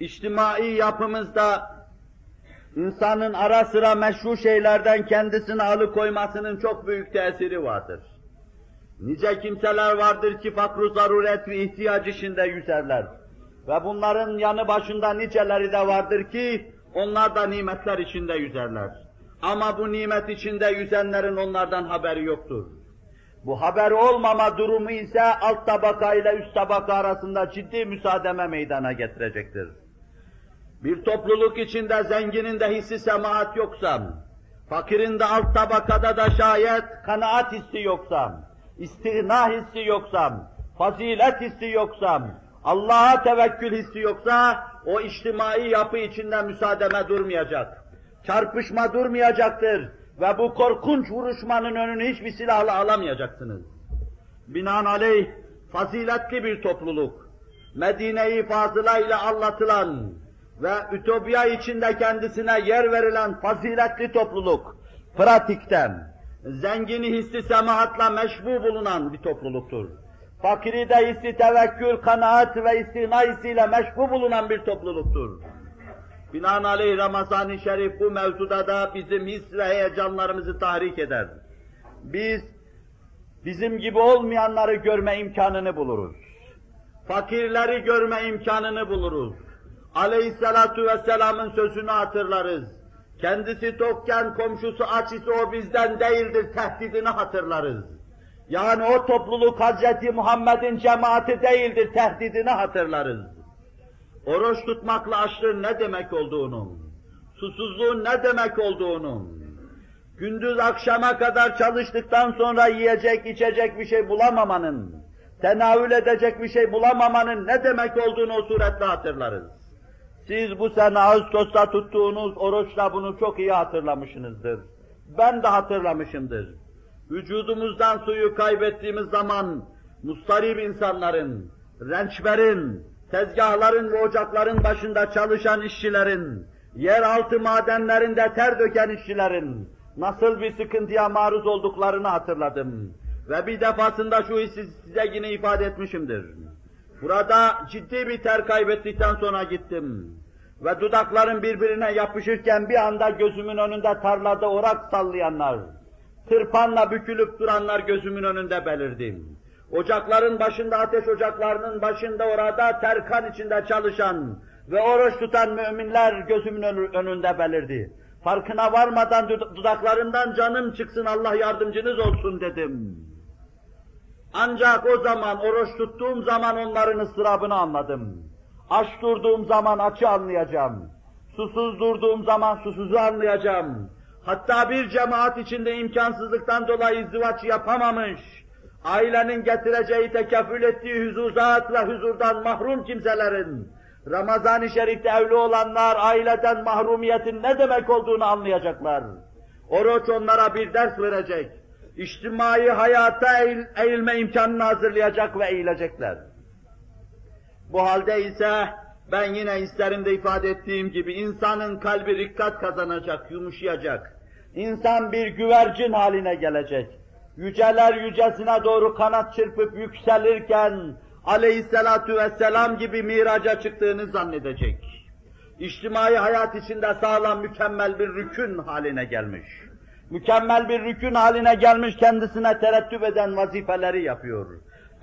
İçtimai yapımızda insanın ara sıra meşru şeylerden kendisini alıkoymasının çok büyük tesiri vardır. Nice kimseler vardır ki fakr-ı zaruret ve ihtiyaç içinde yüzerler. Ve bunların yanı başında niceleri de vardır ki onlar da nimetler içinde yüzerler. Ama bu nimet içinde yüzenlerin onlardan haberi yoktur. Bu haber olmama durumu ise alt tabaka ile üst tabaka arasında ciddi müsaademe meydana getirecektir. Bir topluluk içinde zenginin de hissi semaat yoksa, fakirin de alt tabakada da şayet kanaat hissi yoksa, istigna hissi yoksa, fazilet hissi yoksa, Allah'a tevekkül hissi yoksa, o içtimai yapı içinde müsaademe durmayacak. Çarpışma durmayacaktır ve bu korkunç vuruşmanın önünü hiçbir silahla alamayacaksınız. Binaenaleyh faziletli bir topluluk, Medine-i Fazıla ile anlatılan ve ütopya içinde kendisine yer verilen faziletli topluluk, pratikten, zengini hissi semahatla meşbu bulunan bir topluluktur. Fakiri de hissi tevekkül, kanaat ve istina hissiyle meşbu bulunan bir topluluktur. Binaenaleyh Ramazan-ı Şerif bu mevzuda da bizim his ve heyecanlarımızı tahrik eder. Bizim gibi olmayanları görme imkanını buluruz. Fakirleri görme imkanını buluruz. Aleyhissalatu vesselam'ın sözünü hatırlarız. Kendisi tokken komşusu aç ise o bizden değildir tehdidini hatırlarız. Yani o topluluk Hazreti Muhammed'in cemaati değildir tehdidini hatırlarız. Oruç tutmakla açlığın ne demek olduğunu, susuzluğun ne demek olduğunu, gündüz akşama kadar çalıştıktan sonra yiyecek, içecek bir şey bulamamanın, tenavül edecek bir şey bulamamanın ne demek olduğunu o suretle hatırlarız. Siz bu sene Ağustos'ta tuttuğunuz oruçla bunu çok iyi hatırlamışsınızdır. Ben de hatırlamışımdır. Vücudumuzdan suyu kaybettiğimiz zaman mustarip insanların, rençberin, tezgahların ve ocakların başında çalışan işçilerin, yeraltı madenlerinde ter döken işçilerin nasıl bir sıkıntıya maruz olduklarını hatırladım. Ve bir defasında şu hissi size yine ifade etmişimdir. Burada ciddi bir ter kaybettikten sonra gittim. Ve dudakların birbirine yapışırken bir anda gözümün önünde tarlada orak sallayanlar, tırpanla bükülüp duranlar gözümün önünde belirdim. Ocakların başında, ateş ocaklarının başında orada terkan içinde çalışan ve oruç tutan müminler gözümün önünde belirdi. Farkına varmadan dudaklarından canım çıksın Allah yardımcınız olsun dedim. Ancak o zaman, oruç tuttuğum zaman onların ıstırabını anladım. Aç durduğum zaman açı anlayacağım. Susuz durduğum zaman susuzu anlayacağım. Hatta bir cemaat içinde imkansızlıktan dolayı izdivaç yapamamış, ailenin getireceği tekeffül ettiği huzuzat ve huzurdan mahrum kimselerin, Ramazan-ı Şerif'te evli olanlar aileden mahrumiyetin ne demek olduğunu anlayacaklar. Oruç onlara bir ders verecek. İçtimai hayata eğilme imkanını hazırlayacak ve eğilecekler. Bu halde ise ben yine hislerimde ifade ettiğim gibi insanın kalbi rikkat kazanacak, yumuşayacak. İnsan bir güvercin haline gelecek. Yüceler yücesine doğru kanat çırpıp yükselirken Aleyhisselatu vesselam gibi miraca çıktığını zannedecek. İçtimai hayat içinde sağlam mükemmel bir rükün haline gelmiş. Mükemmel bir rükün haline gelmiş, kendisine terettüp eden vazifeleri yapıyor.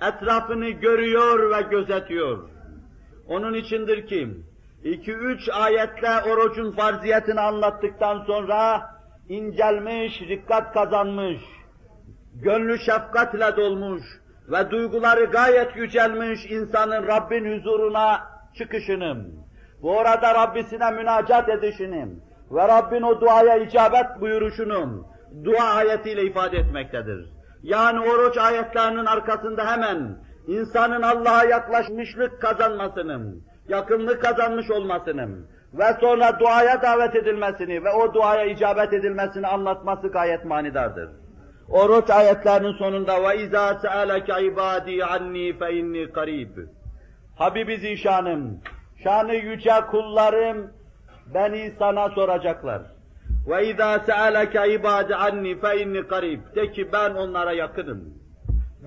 Etrafını görüyor ve gözetiyor. Onun içindir ki 2-3 ayetle orucun farziyetini anlattıktan sonra incelmiş, dikkat kazanmış, gönlü şefkatle dolmuş ve duyguları gayet yücelmiş insanın Rabbin huzuruna çıkışını, bu orada Rabbisine münacat edişini ve Rabbin o duaya icabet buyuruşunu dua ayetiyle ifade etmektedir. Yani oruç ayetlerinin arkasında hemen insanın Allah'a yaklaşmışlık kazanmasının, yakınlık kazanmış olmasının ve sonra duaya davet edilmesini ve o duaya icabet edilmesini anlatması gayet manidardır. Oruç ayetlerinin sonunda وَاِذَا سَأَلَكَ عِبَادِي عَنِّي فَاِنِّي قَرِيبٌ Habibi Zişanım, şanı yüce kullarım beni sana soracaklar. وَاِذَا سَأَلَكَ عِبَادِ عَنِّي فَاِنِّي قَرِيبٌ De ki ben onlara yakınım.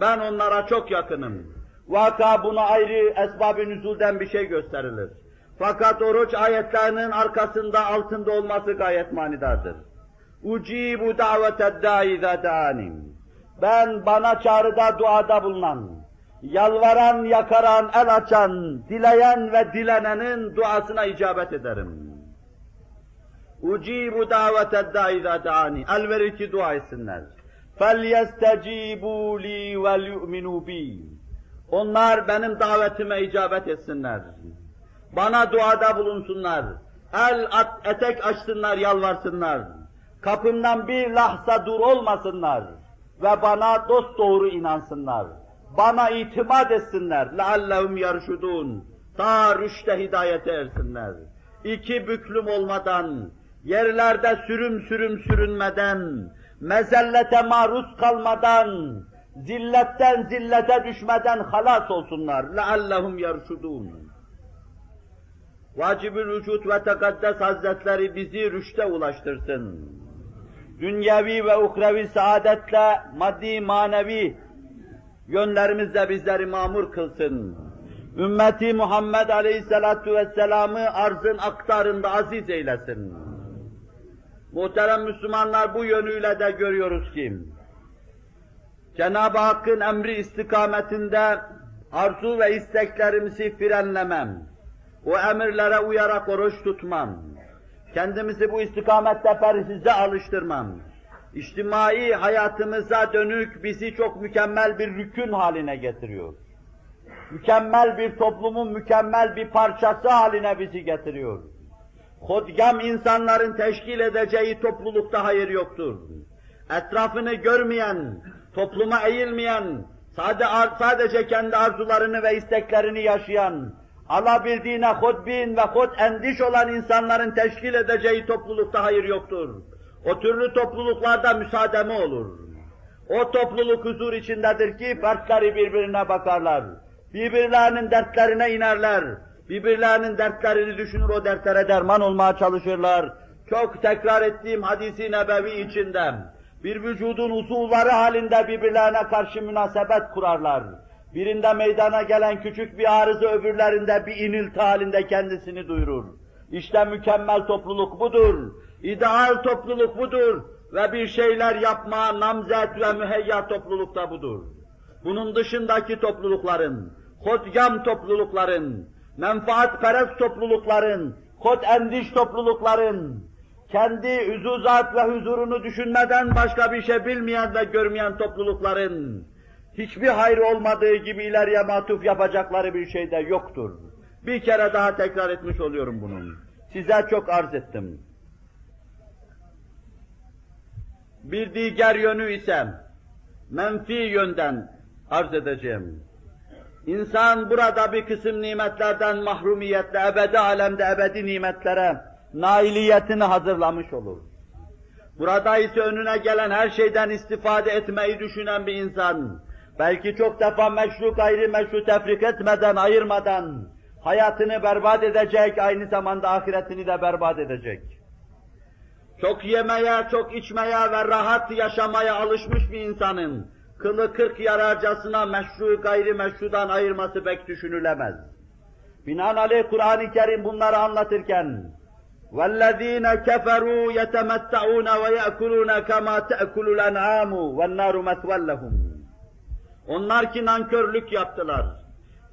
Ben onlara çok yakınım. Vaka buna ayrı esbab-ı nüzulden bir şey gösterilir. Fakat oruç ayetlerinin arkasında, altında olması gayet manidardır. Ucibu daveted da'i izâ da'anim. Ben bana çağrıda, duada bulunan, yalvaran, yakaran, el açan, dileyen ve dilenenin duasına icabet ederim. Ucibu daveted da'i izâ da'ani. El verir ki dua etsinler. فَلْيَسْتَجِيبُوا لِي وَلْيُؤْمِنُوا بِي. Onlar benim davetime icabet etsinler. Bana duada bulunsunlar. Etek açsınlar, yalvarsınlar. Kapımdan bir lahza dur olmasınlar. Ve bana dosdoğru inansınlar. Bana itimat etsinler. لَعَلَّهُمْ يَرْشُدُونَ. Ta rüşte hidayete ersinler. İki büklüm olmadan, yerlerde sürüm sürünmeden, mezellete maruz kalmadan, zilletten zillete düşmeden halas olsunlar. لَعَلَّهُمْ يَرْشُدُونَ. Vacib-ül Vücud ve Tekaddes Hazretleri bizi rüşte ulaştırsın. Dünyevi ve uhrevi saadetle, maddi manevi yönlerimizle bizleri mamur kılsın. Ümmeti Muhammed Aleyhisselatu Vesselam'ı arzın aktarında aziz eylesin. Muhterem Müslümanlar, bu yönüyle de görüyoruz ki, Cenab-ı Hakk'ın emri istikametinde arzu ve isteklerimizi frenlemem, o emirlere uyarak oruç tutmam, kendimizi bu istikamette perhize alıştırmam, içtimai hayatımıza dönük bizi çok mükemmel bir rükün haline getiriyor. Mükemmel bir toplumun mükemmel bir parçası haline bizi getiriyor. Hodgam insanların teşkil edeceği toplulukta hayır yoktur. Etrafını görmeyen, topluma eğilmeyen, sadece kendi arzularını ve isteklerini yaşayan, alabildiğine hodbin ve endiş olan insanların teşkil edeceği toplulukta hayır yoktur. O türlü topluluklarda müsaademe olur. O topluluk huzur içindedir ki fertleri birbirine bakarlar. Birbirlerinin dertlerine inerler. Birbirlerinin dertlerini düşünür, o dertlere derman olmaya çalışırlar. Çok tekrar ettiğim hadis-i nebevi içinde bir vücudun uzuvları halinde birbirlerine karşı münasebet kurarlar. Birinde meydana gelen küçük bir arıza öbürlerinde bir inilti halinde kendisini duyurur. İşte mükemmel topluluk budur, ideal topluluk budur ve bir şeyler yapma, namzet ve müheyya topluluk da budur. Bunun dışındaki toplulukların, hodgam toplulukların, menfaatperest toplulukların, endiş toplulukların, kendi huzuzat ve huzurunu düşünmeden başka bir şey bilmeyen ve görmeyen toplulukların, hiçbir hayır olmadığı gibi ileriye matuf yapacakları bir şey de yoktur. Bir kere daha tekrar etmiş oluyorum bunu. Size çok arz ettim. Bir diğer yönü ise menfi yönden arz edeceğim. İnsan burada bir kısım nimetlerden mahrumiyetle, ebedi alemde ebedi nimetlere nailiyetini hazırlamış olur. Burada ise önüne gelen her şeyden istifade etmeyi düşünen bir insan, belki çok defa meşru gayrimeşru tefrik etmeden, ayırmadan, hayatını berbat edecek, aynı zamanda ahiretini de berbat edecek. Çok yemeye, çok içmeye ve rahat yaşamaya alışmış bir insanın, kılı 40 yararcasına meşru gayrimeşrudan ayırması pek düşünülemez. Binaenaleyh Kur'an-ı Kerim bunları anlatırken, وَالَّذ۪ينَ كَفَرُوا يَتَمَتَّعُونَ وَيَأْكُلُونَ كَمَا تَأْكُلُ الْاَنْعَامُ وَالنَّارُ مَثْوًى لَهُمْ. Onlar ki nankörlük yaptılar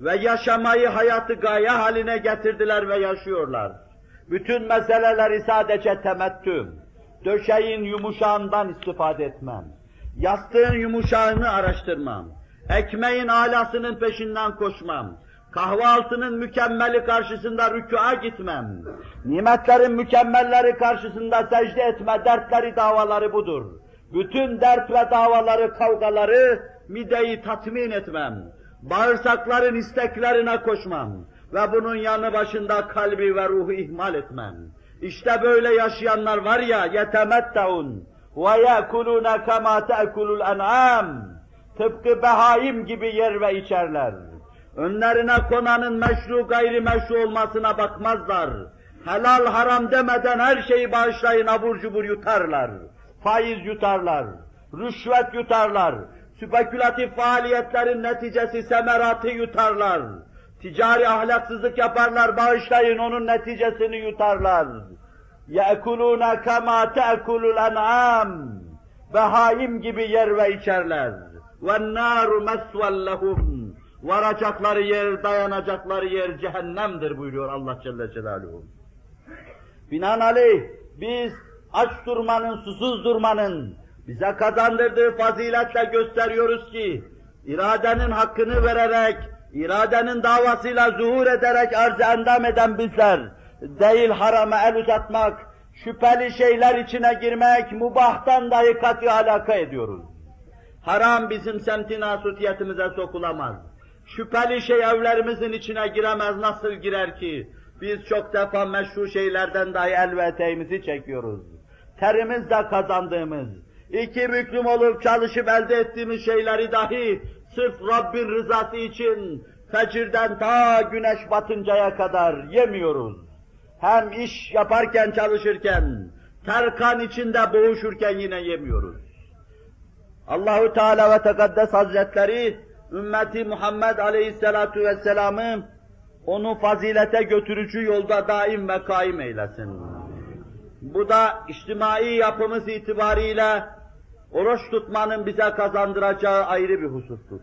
ve yaşamayı hayatı gaye haline getirdiler ve yaşıyorlar. Bütün meseleleri sadece temettü, döşeğin yumuşağından istifade etmem, yastığın yumuşağını araştırmam, ekmeğin alasının peşinden koşmam, kahvaltının mükemmeli karşısında rükûa gitmem, nimetlerin mükemmelleri karşısında secde etme, dertleri, davaları budur. Bütün dert ve davaları, kavgaları, mideyi tatmin etmem, bağırsakların isteklerine koşmam ve bunun yanı başında kalbi ve ruhu ihmal etmem. İşte böyle yaşayanlar var ya, يَتَمَتَّعُونَ وَيَأْكُلُونَ كَمَا تَأْكُلُ الْاَنْعَامِ. Tıpkı behaim gibi yer ve içerler. Önlerine konanın meşru gayrimeşru olmasına bakmazlar. Helal haram demeden her şeyi bağışlayın, abur cubur yutarlar. Faiz yutarlar, rüşvet yutarlar, spekülatif faaliyetlerin neticesi semeratı yutarlar. ticari ahlaksızlık yaparlar, bağışlayın, onun neticesini yutarlar. يَأْكُلُونَ كَمَا تَأْكُلُ الْاَنْعَامِ Behaim gibi yer ve içerler. وَالنَّارُ مَسْوًا لَهُمْ Varacakları yer, dayanacakları yer cehennemdir buyuruyor Allah Celle Celaluhu. Binaenaleyh biz aç durmanın, susuz durmanın bize kazandırdığı faziletle gösteriyoruz ki, iradenin hakkını vererek, iradenin davasıyla zuhur ederek arz-ı endam eden bizler, değil harama el uzatmak, şüpheli şeyler içine girmek, mubahtan dahi kat'i alaka ediyoruz. Haram bizim semti nasutiyetimize sokulamaz. Şüpheli şey evlerimizin içine giremez, nasıl girer ki? Biz çok defa meşru şeylerden dahi el ve eteğimizi çekiyoruz. Terimizle kazandığımız, iki büklüm olup çalışıp elde ettiğimiz şeyleri dahi sırf Rabbin rızası için fecirden ta güneş batıncaya kadar yemiyoruz. Hem iş yaparken, çalışırken, terkan içinde boğuşurken yine yemiyoruz. Allahu Teala ve Tekaddes Hazretleri, ümmeti Muhammed Aleyhisselatu Vesselam'ı onu fazilete götürücü yolda daim ve kaim eylesin. Bu da içtimai yapımız itibariyle oruç tutmanın bize kazandıracağı ayrı bir husustur.